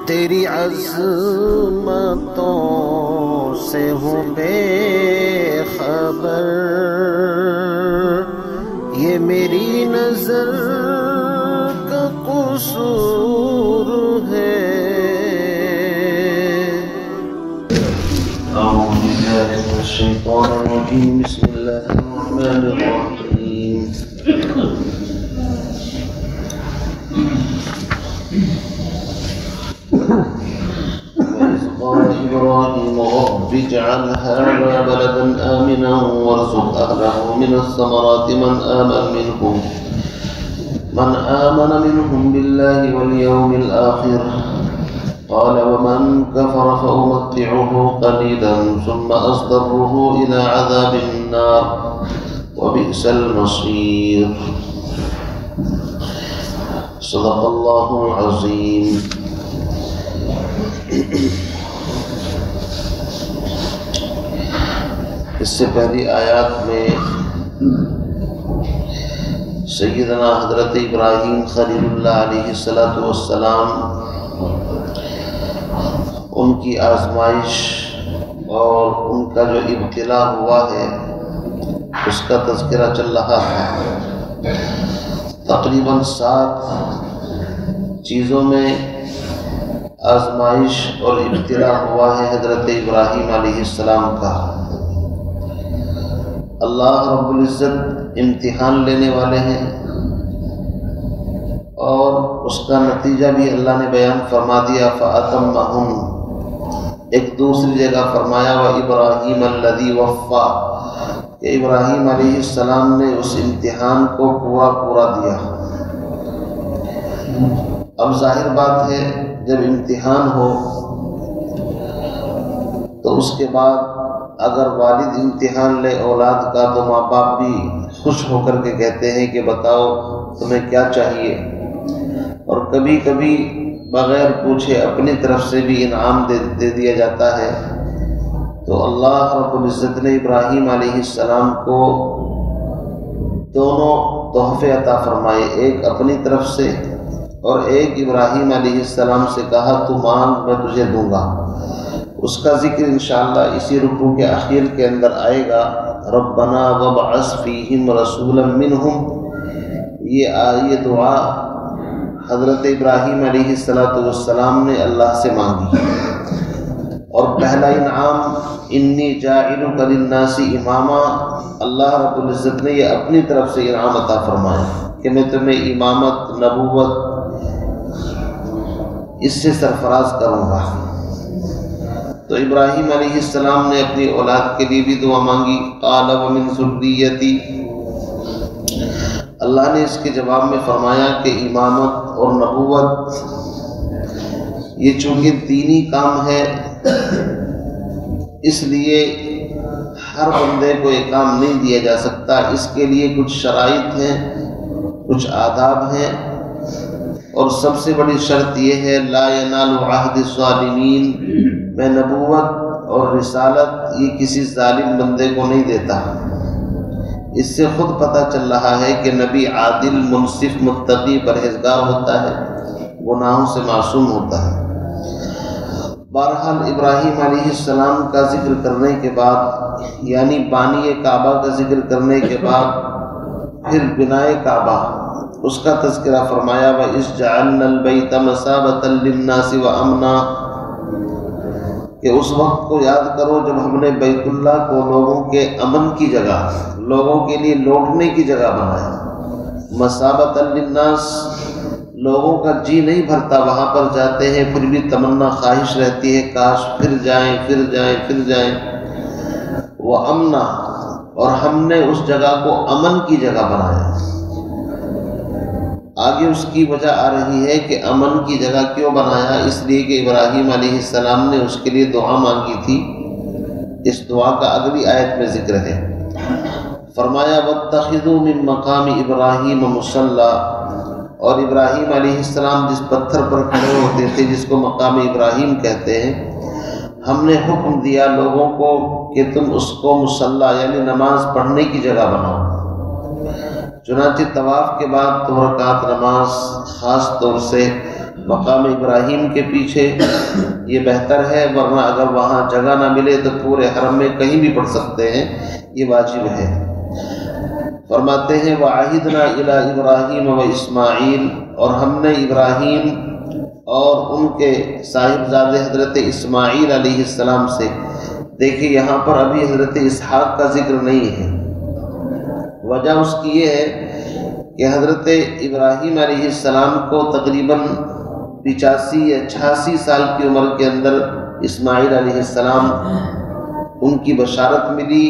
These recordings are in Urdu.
تیری عظمتوں سے ہوں بے خبر، یہ میری نظر کا قصور ہے۔ اعوذ باللہ من الشیطان الرجیم، بسم اللہ الرحمن الرحیم۔ وَإِذْ قَالَ إِبْرَاهِيمُ رَبِّ اجْعَلْ هَٰذَا بَلَدًا آمِنًا وَارْزُقْ أَهْلَهُ مِنَ الثَّمَرَاتِ مَنْ آمَنَ مِنْهُم بِاللَّهِ وَالْيَوْمِ الْآخِرِ قَالَ وَمَنْ كَفَرَ فَأُمَتِّعُهُ قَلِيلًا ثُمَّ أَضْطَرُّهُ إِلَىٰ عَذَابِ النَّارِ وَبِئْسَ الْمَصِيرُ۔ صدق اللہ العظیم۔ اس سے پہلی آیات میں سیدنا حضرت ابراہیم خلیل اللہ علیہ السلام ان کی آزمائش اور ان کا جو ابتلا ہوا ہے اس کا تذکرہ چل رہا ہے۔ تقریباً 7 چیزوں میں آزمائش اور ابتلا ہوا ہے حضرت ابراہیم علیہ السلام کا۔ اللہ رب العزت امتحان لینے والے ہیں اور اس کا نتیجہ بھی اللہ نے بیان فرما دیا، فَأَتَمَّهُمْ۔ ایک دوسری جگہ فرمایا وَإِبْرَاهِيمَ الَّذِي وَفَّى، کہ ابراہیم علیہ السلام نے اس امتحان کو پورا دیا۔ اب ظاہر بات ہے جب امتحان ہو تو اس کے بعد اگر والد امتحان لے اولاد کا تو ماں باپ بھی خوش ہو کر کے کہتے ہیں کہ بتاؤ تمہیں کیا چاہیے، اور کبھی کبھی بغیر پوچھے اپنی طرف سے بھی انعام دے دیا جاتا ہے۔ تو اللہ رب العزت نے ابراہیم علیہ السلام کو دونوں تحفے عطا فرمائے، ایک اپنی طرف سے اور ایک ابراہیم علیہ السلام سے کہا تو مانگ میں تجھے دوں گا۔ اس کا ذکر انشاءاللہ اسی رکوع کے اخیر کے اندر آئے گا۔ ربنا وابعث فیہم رسولا منہم، یہ دعا حضرت ابراہیم علیہ السلام نے اللہ سے مانگی۔ اور پہلا انعام انی جاعلک للناس اماما، اللہ رب العزت نے یہ اپنی طرف سے انعام عطا فرمایا کہ میں تمہیں امامت نبوت اس سے سرفراز کروں گا۔ تو ابراہیم علیہ السلام نے اپنی اولاد کے لیے بھی دعا مانگی، قال ومن ذریتی، اللہ نے اس کے جواب میں فرمایا کہ امامت اور نبوت یہ چونکہ دینی کام ہے اس لیے ہر بندے کو یہ کام نہیں دیا جا سکتا، اس کے لیے کچھ شرائط ہیں، کچھ آداب ہیں، اور سب سے بڑی شرط یہ ہے لا ینال عہد الظالمین، میں نبوت اور رسالت یہ کسی ظالم بندے کو نہیں دیتا۔ اس سے خود پتہ چل رہا ہے کہ نبی عادل، منصف، متقی، پرہیزگار ہوتا ہے، گناہوں سے معصوم ہوتا ہے۔ بہرحال ابراہیم علیہ السلام کا ذکر کرنے کے بعد، یعنی بانی کعبہ کا ذکر کرنے کے بعد پھر بنائے کعبہ، اس کا تذکرہ فرمایا وَإِذْ جَعَلْنَا الْبَيْتَ مَثَابَةً لِلنَّاسِ وَأَمْنًا، کہ اس وقت کو یاد کرو جب ہم نے بیت اللہ کو لوگوں کے امن کی جگہ، لوگوں کے لیے لوٹنے کی جگہ بنایا۔ مثابۃ للناس، لوگوں کا جی نہیں بھرتا، وہاں پر جاتے ہیں پھر بھی تمنا خواہش رہتی ہے کاش پھر جائیں۔ وہ امنا، اور ہم نے اس جگہ کو امن کی جگہ بنایا۔ آگے اس کی وجہ آ رہی ہے کہ امن کی جگہ کیوں بنایا، اس لیے کہ ابراہیم علیہ السلام نے اس کے لیے دعا مانگی تھی۔ اس دعا کا اگلی آیت میں ذکر ہے، فرمایا وَاتَّخِذُوا مِن مَّقَامِ إِبْرَاهِيمَ مُصَلًّى، اور ابراہیم علیہ السلام جس پتھر پر کھڑے ہوتے تھے جس کو مقام ابراہیم کہتے ہیں، ہم نے حکم دیا لوگوں کو کہ تم اس کو مصلی یعنی نماز پڑھنے کی جگہ بناؤ۔ چنانچہ طواف کے بعد 2 رکعت نماز خاص طور سے مقام ابراہیم کے پیچھے یہ بہتر ہے، ورنہ اگر وہاں جگہ نہ ملے تو پورے حرم میں کہیں بھی پڑھ سکتے ہیں، یہ واجب ہے۔ فرماتے ہیں وَعَهِدْنَا إِلَىٰ إِبْرَاهِيمَ وَإِسْمَاعِيلَ، اور ہم نے ابراہیم اور ان کے صاحبزادے حضرت اسماعیل علیہ السلام سے، دیکھیں یہاں پر ابھی حضرت اسحاق کا ذکر نہیں ہے، وجہ اس کی یہ ہے کہ حضرت ابراہیم علیہ السلام کو تقریباً 85 یا 86 سال کی عمر کے اندر اسماعیل علیہ السلام ان کی بشارت ملی،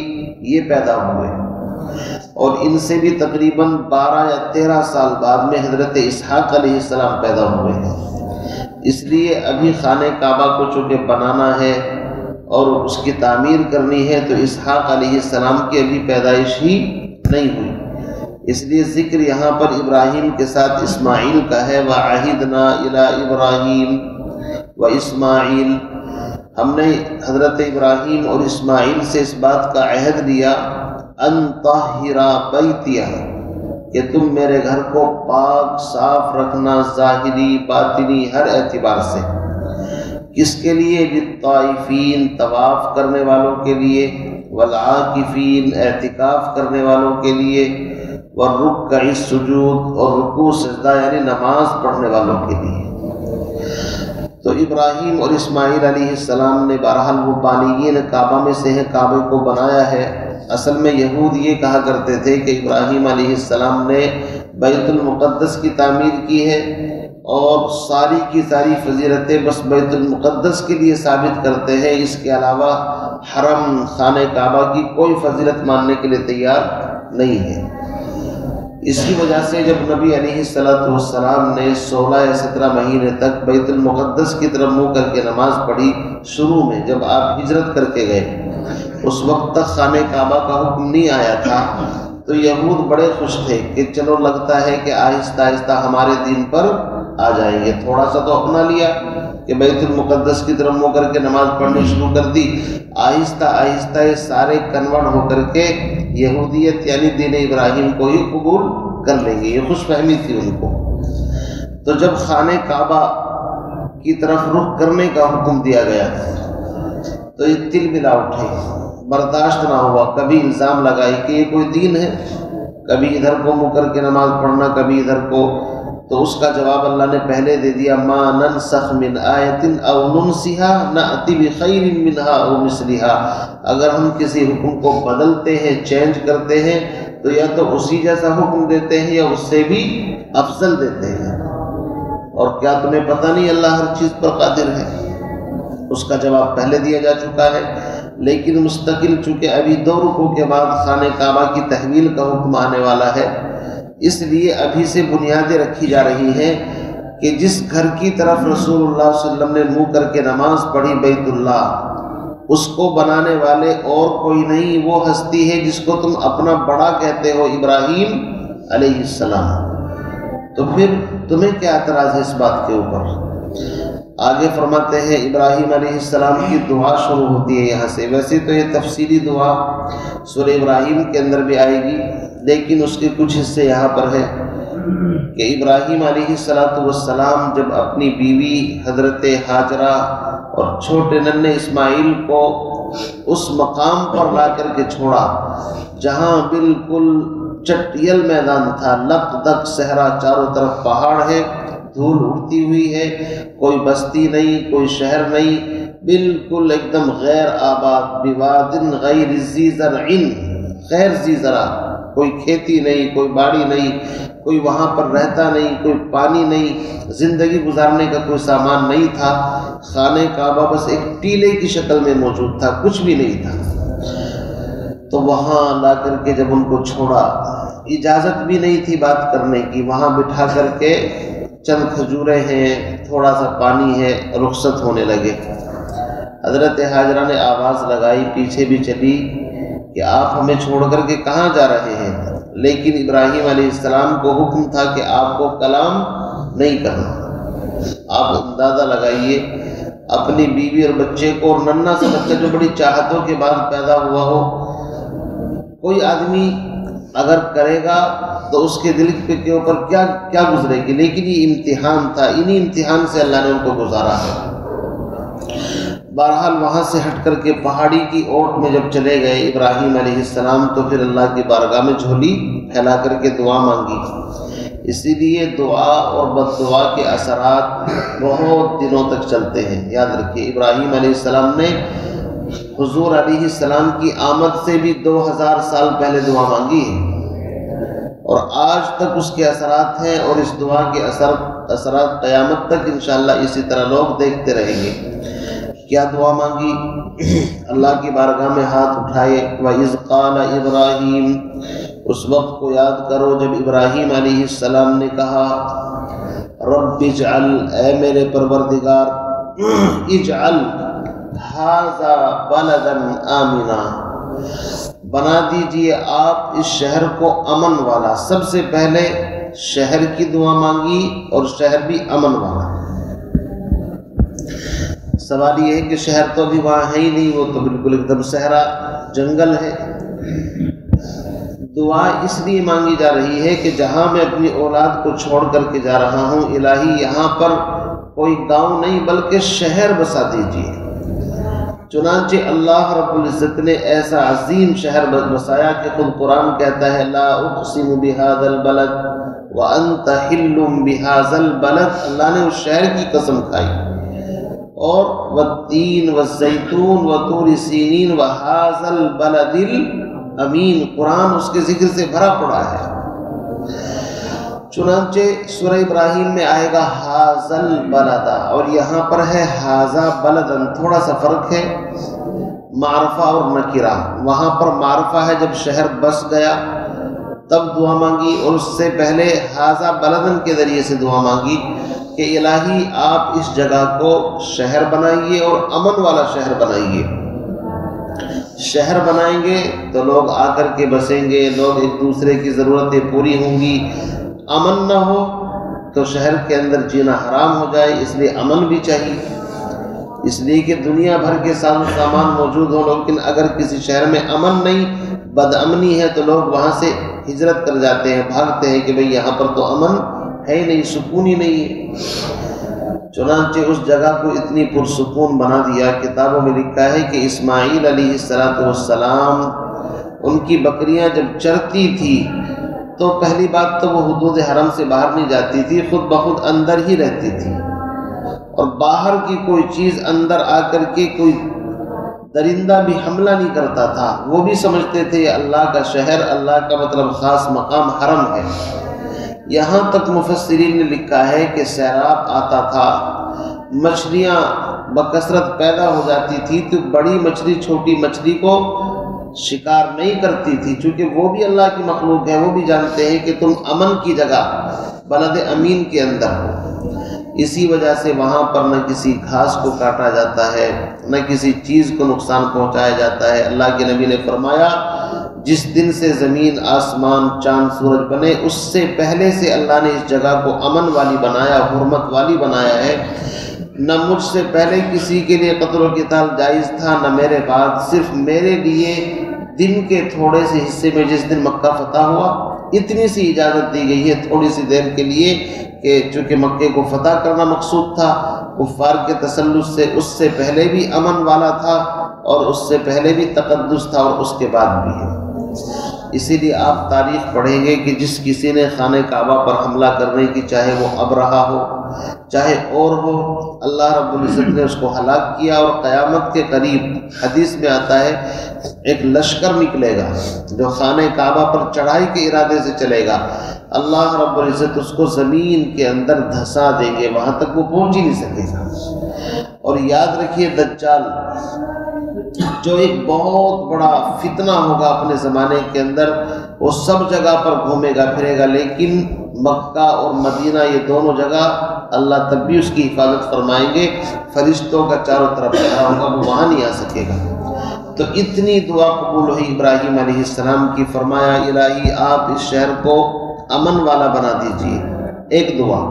یہ پیدا ہوئے، اور ان سے بھی تقریباً 12 یا 13 سال بعد میں حضرت اسحاق علیہ السلام پیدا ہوئے ہیں۔ اس لیے ابھی خانہ کعبہ کو چونکہ بنانا ہے اور اس کی تعمیر کرنی ہے، تو اسحاق علیہ السلام کی ابھی پیدائش ہی نہیں ہوئی، اس لیے ذکر یہاں پر ابراہیم کے ساتھ اسماعیل کا ہے۔ وَعَهِدْنَا إِلَىٰ إِبْرَاهِيمَ وَإِسْمَاعِيلَ، ہم نے حضرت ابراہیم اور اسماعیل سے اس بات کا عہد لیا، أَن طَهِّرَ بَيْتِيَ، کہ تم میرے گھر کو پاک صاف رکھنا، ظاہری باطنی ہر اعتبار سے۔ کس کے لیے؟ للطائفین، طواف کرنے والوں کے لیے، والعاکفین، اعتکاف کرنے والوں کے لیے، والرکع السجود، اور رکوع سجدہ یعنی نماز پڑھنے والوں کے لیے۔ تو ابراہیم اور اسماعیل علیہ السلام نے بہرحال وہ بانیین کعبہ میں سے ہیں، کعبے کو بنایا ہے۔ اصل میں یہود یہ کہا کرتے تھے کہ ابراہیم علیہ السلام نے بیت المقدس کی تعمیر کی ہے، اور ساری کی ساری فضیلتیں بس بیت المقدس کے لیے ثابت کرتے ہیں، اس کے علاوہ حرم خانہ کعبہ کی کوئی فضیلت ماننے کے لیے تیار نہیں ہے۔ اسی وجہ سے جب نبی علیہ السلام نے 16 یا 17 مہینے تک بیت المقدس کی طرف منہ کر کے نماز پڑھی، شروع میں جب آپ ہجرت کر کے گئے اس وقت تک خانہ کعبہ کا حکم نہیں آیا تھا، تو یہود بڑے خوش تھے کہ چلو لگتا ہے کہ آہستہ آہستہ ہمارے دین پر آ جائیں گے۔ تھوڑا سا تو اپنا لیا کہ بیت المقدس کی طرف منہ کر کے نماز پڑھنی شروع کر دی، آہستہ آہستہ یہ سارے کنورٹ ہو کر کے یہودیت یعنی دین ابراہیم کو ہی قبول کر لیں گے، یہ خوش فہمی تھی ان کو۔ تو جب خانہ کعبہ کی طرف رخ کرنے کا حکم دیا گیا تو یہ تل ملا اٹھے، برداشت نہ ہوا، کبھی الزام لگائی کہ یہ کوئی دین ہے، کبھی ادھر کو منہ کر کے نماز پڑھنا، کبھی ادھر کو۔ تو اس کا جواب اللہ نے پہلے دے دیا، ما ننسخ من آیت او ننسها نأتی بخیر منها او مثلها، اگر ہم کسی حکم کو بدلتے ہیں، چینج کرتے ہیں، تو یا تو اسی جیسا حکم دیتے ہیں یا اس سے بھی افضل دیتے ہیں، اور کیا تمہیں پتہ نہیں اللہ ہر چیز پر قادر ہے؟ اس کا جواب پہلے دیا جا چکا ہے، لیکن مستقل چونکہ ابھی 2 رکوع کے بعد خانہ کعبہ کی تحویل کا حکم آنے والا ہے، اس لیے ابھی سے بنیادیں رکھی جا رہی ہیں کہ جس گھر کی طرف رسول اللہ صلی اللہ علیہ وسلم نے منہ کر کے نماز پڑھی، بیت اللہ، اس کو بنانے والے اور کوئی نہیں، وہ ہستی ہے جس کو تم اپنا بڑا کہتے ہو، ابراہیم علیہ السلام۔ تو پھر تمہیں کیا اعتراض ہے اس بات کے اوپر؟ آگے فرماتے ہیں ابراہیم علیہ السلام کی دعا شروع ہوتی ہے یہاں سے۔ ویسے تو یہ تفصیلی دعا سورہ ابراہیم کے اندر بھی آئے گی، لیکن اس کے کچھ حصے یہاں پر ہیں کہ ابراہیم علیہ السلام جب اپنی بیوی حضرت ہاجرہ اور چھوٹے ننھے اسماعیل کو اس مقام پر لا کر کے چھوڑا جہاں بالکل چٹیل میدان تھا، لق دق صحرا، چاروں طرف پہاڑ ہے، دھول اڑتی ہوئی ہے، کوئی بستی نہیں، کوئی شہر نہیں، بالکل ایک دم غیر آباد، بواد غیر ذی زرع، غیر ذی زرع، کوئی کھیتی نہیں، کوئی باڑی نہیں، کوئی وہاں پر رہتا نہیں، کوئی پانی نہیں، زندگی گزارنے کا کوئی سامان نہیں تھا۔ خانہ کعبہ بس ایک ٹیلے کی شکل میں موجود تھا، کچھ بھی نہیں تھا۔ تو وہاں لا کر کے جب ان کو چھوڑا، اجازت بھی نہیں تھی بات کرنے کی، وہاں بٹھا کر کے چند کھجوریں ہیں، تھوڑا سا پانی ہے، رخصت ہونے لگے۔ حضرت ہاجرہ نے آواز لگائی، پیچھے بھی چلی کہ آپ ہمیں چھوڑ کر کے کہاں جا رہے ہیں؟ لیکن ابراہیم علیہ السلام کو حکم تھا کہ آپ کو کلام نہیں کرنا۔ آپ اندازہ لگائیے اپنی بیوی اور بچے کو، اور ننھا سا بچہ جو بڑی چاہتوں کے بعد پیدا ہوا ہو، کوئی آدمی اگر کرے گا تو اس کے دل کے اوپر کیا گزرے گی، لیکن یہ امتحان تھا، انہی امتحان سے اللہ نے ان کو گزارا ہے۔ بہرحال وہاں سے ہٹ کر کے پہاڑی کی اوٹ میں جب چلے گئے ابراہیم علیہ السلام، تو پھر اللہ کی بارگاہ میں جھولی پھیلا کر کے دعا مانگی۔ اسی لیے دعا اور بد دعا کے اثرات بہت دنوں تک چلتے ہیں، یاد رکھیے۔ ابراہیم علیہ السلام نے حضور علیہ السلام کی آمد سے بھی 2000 سال پہلے دعا مانگی ہے، اور آج تک اس کے اثرات ہیں، اور اس دعا کے اثرات قیامت تک انشاءاللہ اسی طرح لوگ دیکھتے رہیں گے۔ کیا دعا مانگی؟ اللہ کی بارگاہ میں ہاتھ اٹھائے، وَإِذْ قَالَ إِبْرَاهِيمُ، اس وقت کو یاد کرو جب ابراہیم علیہ السلام نے کہا، رب اجعل، اے میرے پروردگار، اجعل ھذا بلدا آمنا، بنا دیجئے آپ اس شہر کو امن والا۔ سب سے پہلے شہر کی دعا مانگی، اور شہر بھی امن والا۔ سوال یہ ہے کہ شہر تو ابھی وہاں ہے ہی نہیں، وہ تو بالکل ایک دم صحرا جنگل ہے۔ دعا اس لیے مانگی جا رہی ہے کہ جہاں میں اپنی اولاد کو چھوڑ کر کے جا رہا ہوں، الہی یہاں پر کوئی گاؤں نہیں بلکہ شہر بسا دیجیے۔ چنانچہ اللہ رب العزت نے ایسا عظیم شہر بسایا کہ خود قرآن کہتا ہے، لا اقسم بہذا البلد وانت حل بہذا البلد، اللہ نے اس شہر کی قسم کھائی۔ اور والتین والزیتون وطور سینین وہذا البلد الامین، قرآن اس کے ذکر سے بھرا پڑا ہے۔ چنانچہ سورہ ابراہیم میں آئے گا ھذا البلد، اور یہاں پر ہے ھذا بلدن، تھوڑا سا فرق ہے معرفہ اور نکرہ۔ وہاں پر معرفہ ہے جب شہر بس گیا تب دعا مانگی، اور اس سے پہلے ھذا بلدن کے ذریعے سے دعا مانگی کہ الہی آپ اس جگہ کو شہر بنائیے، اور امن والا شہر بنائیے۔ شہر بنائیں گے تو لوگ آ کر کے بسیں گے، لوگ ایک دوسرے کی ضرورتیں پوری ہوں گی۔ امن نہ ہو تو شہر کے اندر جینا حرام ہو جائے، اس لیے امن بھی چاہیے۔ اس لیے کہ دنیا بھر کے سامان موجود ہوں، لیکن اگر کسی شہر میں امن نہیں، بد امنی ہے، تو لوگ وہاں سے ہجرت کر جاتے ہیں، بھاگتے ہیں کہ بھئی یہاں پر تو امن ہے ہی نہیں، سکون ہی نہیں ہے۔ چنانچہ اس جگہ کو اتنی پرسکون بنا دیا، کتابوں میں لکھا ہے کہ اسماعیل علیہ السلام ان کی بکریاں جب چرتی تھی تو پہلی بات تو وہ حدود حرم سے باہر نہیں جاتی تھی، خود بخود اندر ہی رہتی تھی، اور باہر کی کوئی چیز اندر آ کر کے کوئی درندہ بھی حملہ نہیں کرتا تھا۔ وہ بھی سمجھتے تھے یہ اللہ کا شہر، اللہ کا مطلب خاص مقام حرم ہے۔ یہاں تک مفسرین نے لکھا ہے کہ سیلاب آتا تھا، مچھلیاں بکثرت پیدا ہو جاتی تھی، تو بڑی مچھلی چھوٹی مچھلی کو شکار نہیں کرتی تھی، چونکہ وہ بھی اللہ کی مخلوق ہے، وہ بھی جانتے ہیں کہ تم امن کی جگہ بلد امین کے اندر ہو۔ اسی وجہ سے وہاں پر نہ کسی گھاس کو کاٹا جاتا ہے، نہ کسی چیز کو نقصان پہنچایا جاتا ہے۔ اللہ کے نبی نے فرمایا، جس دن سے زمین آسمان چاند سورج بنے، اس سے پہلے سے اللہ نے اس جگہ کو امن والی بنایا، حرمت والی بنایا ہے۔ نہ مجھ سے پہلے کسی کے لیے قتل و قتال جائز تھا، نہ میرے بعد، صرف میرے لیے دن کے تھوڑے سے حصے میں جس دن مکہ فتح ہوا، اتنی سی اجازت دی گئی ہے تھوڑی سی دیر کے لیے، کہ چونکہ مکے کو فتح کرنا مقصود تھا، کفار کے تسلط سے اس سے پہلے بھی امن والا تھا، اور اس سے پہلے بھی تقدس تھا، اور اس کے بعد بھی ہے۔ اسی لیے آپ تاریخ پڑھیں گے کہ جس کسی نے خانہ کعبہ پر حملہ کرنے کی، چاہے وہ ابرہہ ہو چاہے اور ہو، اللہ رب العزت نے اس کو ہلاک کیا، اور قیامت کے قریب حدیث میں آتا ہے ایک لشکر نکلے گا جو خانہ کعبہ پر چڑھائی کے ارادے سے چلے گا، اللہ رب العزت اس کو زمین کے اندر دھسا دیں گے، وہاں تک وہ پہنچ ہی نہیں سکے گا۔ اور یاد رکھیے دجال جو ایک بہت بڑا فتنہ ہوگا اپنے زمانے کے اندر، وہ سب جگہ پر گھومے گا پھرے گا، لیکن مکہ اور مدینہ یہ دونوں جگہ اللہ تب بھی اس کی حفاظت فرمائیں گے، فرشتوں کا چاروں طرف پہرا ہوگا، وہ وہاں نہیں آ سکے گا۔ تو اتنی دعا قبول ہوئی ابراہیم علیہ السلام کی، فرمایا الہی آپ اس شہر کو امن والا بنا دیجیے، ایک دعا۔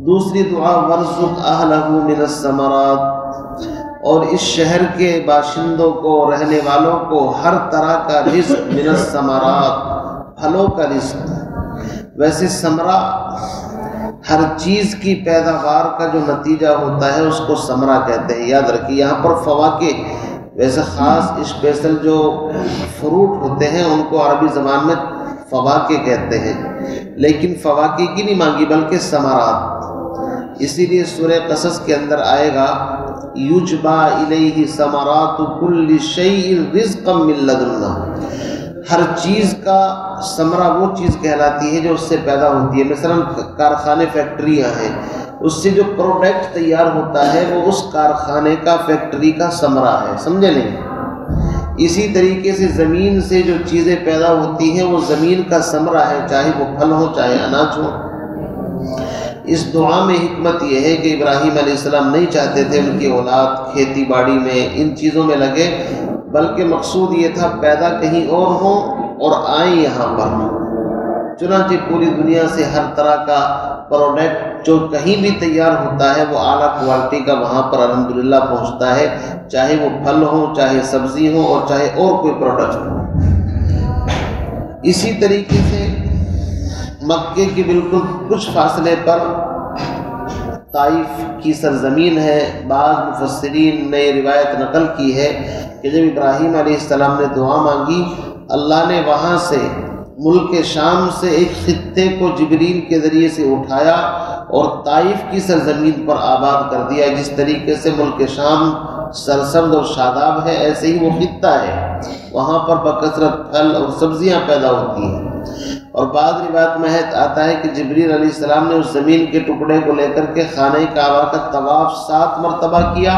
دوسری دعا ورزق اہلہ من الثمرات، اور اس شہر کے باشندوں کو، رہنے والوں کو ہر طرح کا رزق، من الثمرات، پھلوں کا رزق۔ ویسے ثمرہ ہر چیز کی پیداوار کا جو نتیجہ ہوتا ہے اس کو ثمرہ کہتے ہیں، یاد رکھیے۔ یہاں پر فواکہ ویسے خاص اسپیشل جو فروٹ ہوتے ہیں ان کو عربی زبان میں فواکہ کہتے ہیں، لیکن فواکہ کی نہیں مانگی بلکہ ثمرات۔ اسی لیے سورہ قصص کے اندر آئے گا یجبا الیہ ثمرات کل شیء رزقا من لدنا۔ ہر چیز کا ثمرہ وہ چیز کہلاتی ہے جو اس سے پیدا ہوتی ہے۔ مثلا کارخانے فیکٹریاں ہیں، اس سے جو پروڈکٹ تیار ہوتا ہے وہ اس کارخانے کا فیکٹری کا ثمرہ ہے، سمجھے نہیں؟ اسی طریقے سے زمین سے جو چیزیں پیدا ہوتی ہیں وہ زمین کا ثمرہ ہے، چاہے وہ پھل ہو چاہے اناج ہو۔ اس دعا میں حکمت یہ ہے کہ ابراہیم علیہ السلام نہیں چاہتے تھے ان کی اولاد کھیتی باڑی میں ان چیزوں میں لگے، بلکہ مقصود یہ تھا پیدا کہیں اور ہوں اور آئیں یہاں پر۔ چنانچہ پوری دنیا سے ہر طرح کا پروڈکٹ جو کہیں بھی تیار ہوتا ہے وہ اعلیٰ کوالٹی کا وہاں پر الحمدللہ پہنچتا ہے، چاہے وہ پھل ہوں چاہے سبزی ہوں اور چاہے اور کوئی پروڈکٹ ہو۔ اسی طریقے سے مکے کے بالکل کچھ فاصلے پر طائف کی سرزمین ہے۔ بعض مفسرین نے روایت نقل کی ہے کہ جب ابراہیم علیہ السلام نے دعا مانگی، اللہ نے وہاں سے ملک شام سے ایک خطے کو جبریل کے ذریعے سے اٹھایا اور طائف کی سرزمین پر آباد کر دیا۔ جس طریقے سے ملک شام سرسبز اور شاداب ہے، ایسے ہی وہ خطہ ہے، وہاں پر بکثرت پھل اور سبزیاں پیدا ہوتی ہیں۔ اور بعض روایت میں آتا ہے کہ جبریل علیہ السلام نے اس زمین کے ٹکڑے کو لے کر کے خانہ کعبہ کا طواف 7 مرتبہ کیا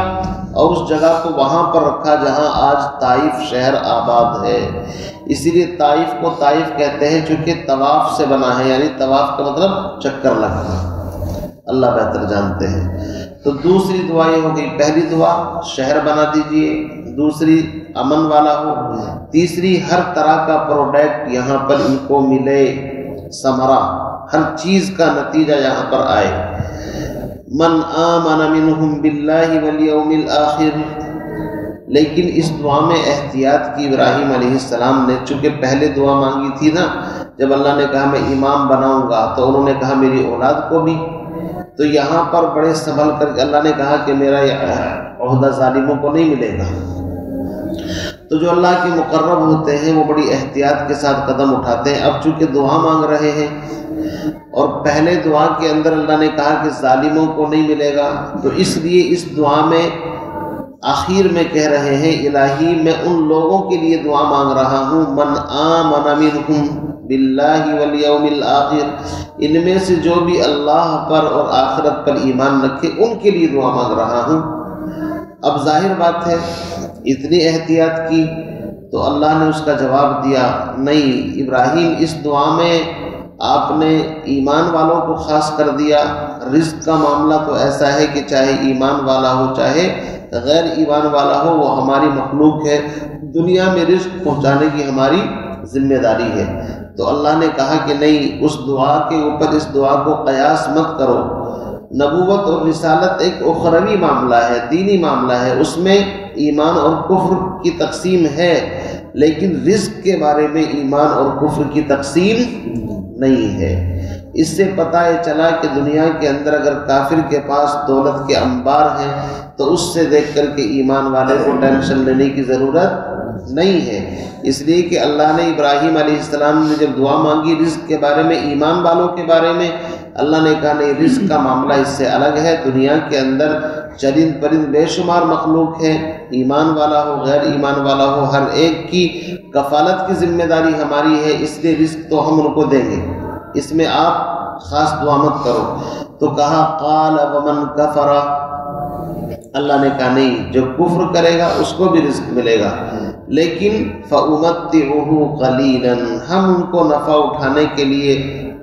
اور اس جگہ کو وہاں پر رکھا جہاں آج طائف شہر آباد ہے۔ اسی لیے طائف کو طائف کہتے ہیں چونکہ طواف سے بنا ہے، یعنی طواف کا مطلب چکر لگانا۔ اللہ بہتر جانتے ہیں۔ تو دوسری دعا یہ ہو گئی، پہلی دعا شہر بنا دیجئے، دوسری امن والا ہو، تیسری ہر طرح کا پروڈکٹ یہاں پر ان کو ملے، ثمرہ ہر چیز کا نتیجہ یہاں پر آئے۔ من آمن منہم باللہ والیوم الآخر۔ لیکن اس دعا میں احتیاط کی ابراہیم علیہ السلام نے، چونکہ پہلے دعا مانگی تھی نا، جب اللہ نے کہا میں امام بناؤں گا تو انہوں نے کہا میری اولاد کو بھی، تو یہاں پر بڑے سنبھل کر اللہ نے کہا کہ میرا عہدہ ظالموں کو نہیں ملے گا۔ تو جو اللہ کے مقرب ہوتے ہیں وہ بڑی احتیاط کے ساتھ قدم اٹھاتے ہیں۔ اب چونکہ دعا مانگ رہے ہیں اور پہلے دعا کے اندر اللہ نے کہا کہ ظالموں کو نہیں ملے گا، تو اس لیے اس دعا میں آخر میں کہہ رہے ہیں الہی میں ان لوگوں کے لیے دعا مانگ رہا ہوں من آمن منہم باللہ والیوم الآخر، ان میں سے جو بھی اللہ پر اور آخرت پر ایمان رکھے ان کے لیے دعا مانگ رہا ہوں۔ اب ظاہر بات ہے اتنی احتیاط کی تو اللہ نے اس کا جواب دیا نہیں، ابراہیم اس دعا میں آپ نے ایمان والوں کو خاص کر دیا۔ رزق کا معاملہ تو ایسا ہے کہ چاہے ایمان والا ہو چاہے غیر ایمان والا ہو، وہ ہماری مخلوق ہے، دنیا میں رزق پہنچانے کی ہماری ذمہ داری ہے۔ تو اللہ نے کہا کہ نہیں، اس دعا کے اوپر اس دعا کو قیاس مت کرو۔ نبوت اور رسالت ایک اخروی معاملہ ہے، دینی معاملہ ہے، اس میں ایمان اور کفر کی تقسیم ہے، لیکن رزق کے بارے میں ایمان اور کفر کی تقسیم نہیں ہے۔ اس سے پتہ یہ چلا کہ دنیا کے اندر اگر کافر کے پاس دولت کے انبار ہیں تو اس سے دیکھ کر کے ایمان والے کو ٹینشن لینے کی ضرورت نہیں ہے، اس لیے کہ اللہ نے ابراہیم علیہ السلام نے جب دعا مانگی رزق کے بارے میں، ایمان والوں کے بارے میں، اللہ نے کہا نہیں، رزق کا معاملہ اس سے الگ ہے۔ دنیا کے اندر چرند پرند بے شمار مخلوق ہے، ایمان والا ہو غیر ایمان والا ہو، ہر ایک کی کفالت کی ذمہ داری ہماری ہے، اس لیے رزق تو ہم ان کو دیں گے، اس میں آپ خاص دعا مت کرو۔ تو کہا قال ومن کفر، اللہ نے کہا نہیں، جو کفر کرے گا اس کو بھی رزق ملے گا، لیکن فَأُمَتِّعُهُ قَلِيلًا، ہم ان کو نفع اٹھانے کے لیے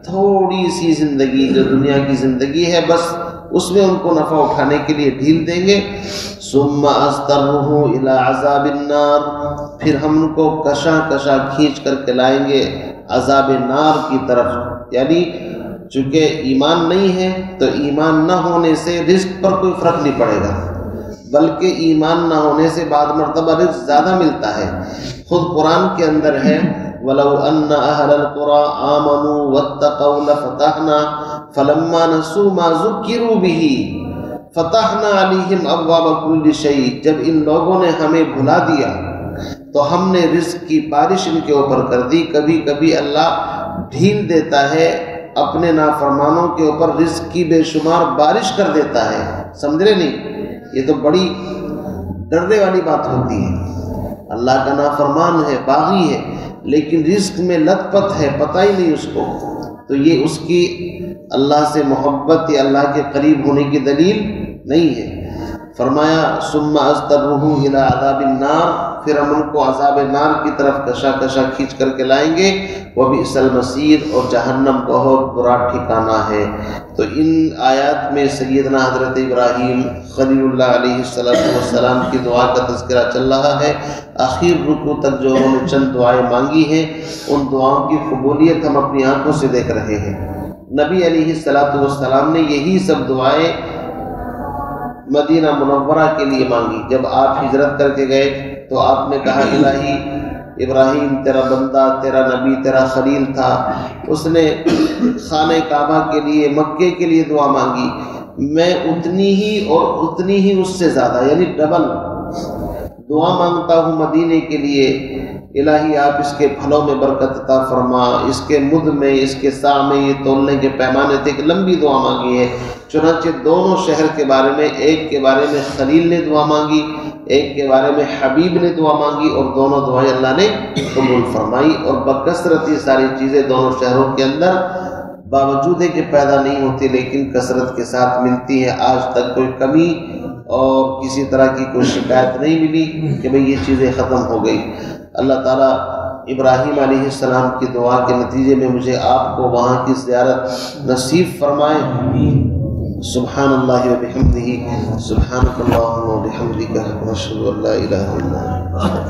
تھوڑی سی زندگی جو دنیا کی زندگی ہے بس اس میں ان کو نفع اٹھانے کے لیے ڈھیل دیں گے۔ ثُمَّ أَضْطَرُّهُ إِلَىٰ عَذَابِ النَّارِ، پھر ہم ان کو کشاں کشاں کھینچ کر کے لائیں گے عذاب نار کی طرف۔ یعنی چونکہ ایمان نہیں ہے تو ایمان نہ ہونے سے رزق پر کوئی فرق نہیں پڑے گا، بلکہ ایمان نہ ہونے سے بعض مرتبہ رزق زیادہ ملتا ہے۔ خود قرآن کے اندر ہے وَلَوْ أَنَّ أَهْلَ الْقُرَىٰ آمَنُوا وَاتَّقَوْا لَفَتَحْنَا فَلَمَّا نَسُوا مَا ذُكِّرُوا بِهِ فَتَحْنَا عَلَيْهِمْ أَبْوَابَ كُلِّ شَيْءٍ، جب ان لوگوں نے ہمیں بھلا دیا تو ہم نے رزق کی بارش ان کے اوپر کر دی۔ کبھی کبھی اللہ ڈھیل دیتا ہے اپنے نافرمانوں کے اوپر، رزق کی بے شمار بارش کر دیتا ہے، سمجھ رہے نہیں؟ یہ تو بڑی ڈرنے والی بات ہوتی ہے۔ اللہ کا نافرمان ہے، باغی ہے، لیکن رزق میں لت پت ہے، پتہ ہی نہیں اس کو، تو یہ اس کی اللہ سے محبت یا اللہ کے قریب ہونے کی دلیل نہیں ہے۔ فرمایا ثم اضطرہ الی عذاب النار، پھر ہم ان کو عذاب نار کی طرف کشا کشا کھینچ کر کے لائیں گے، وبئس المصیر، اور جہنم بہت برا ٹھکانہ ہے۔ تو ان آیات میں سیدنا حضرت ابراہیم خلیل اللہ علیہ السلام کی دعا کا تذکرہ چل رہا ہے۔ آخر رکوع تک جو انہوں نے چند دعائیں مانگی ہیں، ان دعاؤں کی قبولیت ہم اپنی آنکھوں سے دیکھ رہے ہیں۔ نبی علیہ السلام نے یہی سب دعائیں مدینہ منورہ کے لیے مانگی۔ جب آپ ہجرت کر کے گئے تو آپ نے کہا الہی ابراہیم تیرا بندہ، تیرا نبی، تیرا خلیل تھا، اس نے خانہ کعبہ کے لیے، مکے کے لیے دعا مانگی، میں اتنی ہی اور اتنی ہی اس سے زیادہ یعنی ڈبل دعا مانگتا ہوں مدینے کے لیے۔ الہی آپ اس کے پھلوں میں برکت عطا فرما، اس کے مد میں، اس کے سا میں، یہ تولنے کے پیمانے تھے، ایک لمبی دعا مانگی ہے۔ چنانچہ دونوں شہر کے بارے میں، ایک کے بارے میں خلیل نے دعا مانگی، ایک کے بارے میں حبیب نے دعا مانگی، اور دونوں دعائیں اللہ نے قبول فرمائی۔ اور بکثرت یہ ساری چیزیں دونوں شہروں کے اندر باوجود ہے کہ پیدا نہیں ہوتی، لیکن کثرت کے ساتھ ملتی ہے۔ آج تک کوئی کمی اور کسی طرح کی کوئی شکایت نہیں ملی کہ بھئی یہ چیزیں ختم ہو گئی۔ اللہ تعالیٰ ابراہیم علیہ السلام کی دعا کے نتیجے میں مجھے آپ کو وہاں کی زیارت نصیب فرمائے۔ سبحان اللہ و بحمدہ، سبحانک اللہم و بحمدک، اشہد ان لا الہ الا انت۔